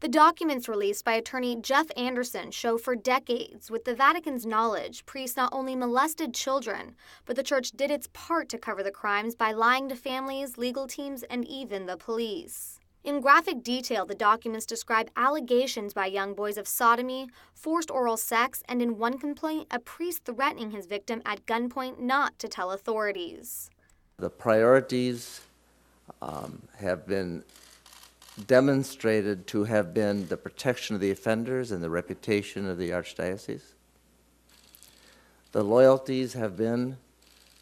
The documents released by attorney Jeff Anderson show for decades, with the Vatican's knowledge, priests not only molested children, but the church did its part to cover the crimes by lying to families, legal teams, and even the police. In graphic detail, the documents describe allegations by young boys of sodomy, forced oral sex, and in one complaint, a priest threatening his victim at gunpoint not to tell authorities. The priorities have been demonstrated to have been the protection of the offenders and the reputation of the Archdiocese. The loyalties have been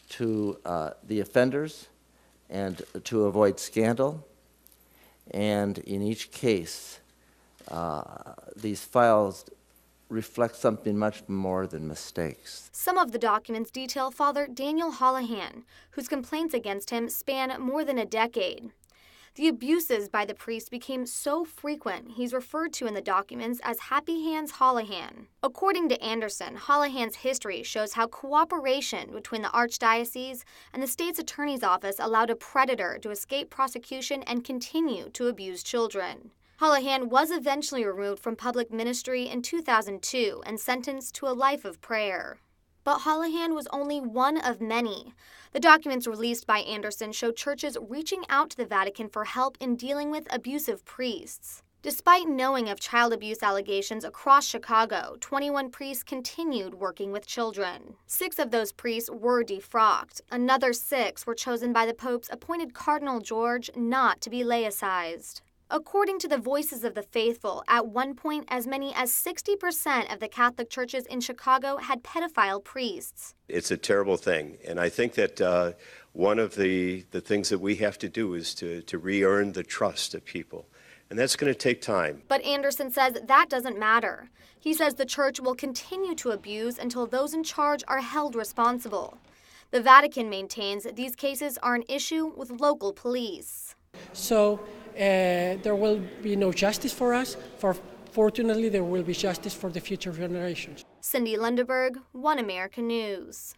to the offenders and to avoid scandal. And in each case, these files reflect something much more than mistakes. Some of the documents detail Father Daniel Holohan, whose complaints against him span more than a decade. The abuses by the priest became so frequent, he's referred to in the documents as Happy Hands Holohan. According to Anderson, Holohan's history shows how cooperation between the Archdiocese and the state's attorney's office allowed a predator to escape prosecution and continue to abuse children. Holohan was eventually removed from public ministry in 2002 and sentenced to a life of prayer. But Holohan was only one of many. The documents released by Anderson show churches reaching out to the Vatican for help in dealing with abusive priests. Despite knowing of child abuse allegations across Chicago, 21 priests continued working with children. 6 of those priests were defrocked. Another 6 were chosen by the Pope's appointed Cardinal George not to be laicized. According to the Voices of the Faithful, at one point, as many as 60% of the Catholic churches in Chicago had pedophile priests. It's a terrible thing, and I think that one of the things that we have to do is to re-earn the trust of people, and that's going to take time. But Anderson says that doesn't matter. He says the church will continue to abuse until those in charge are held responsible. The Vatican maintains these cases are an issue with local police. So there will be no justice for us. Fortunately, there will be justice for the future generations. Cindy Lundeberg, One American News.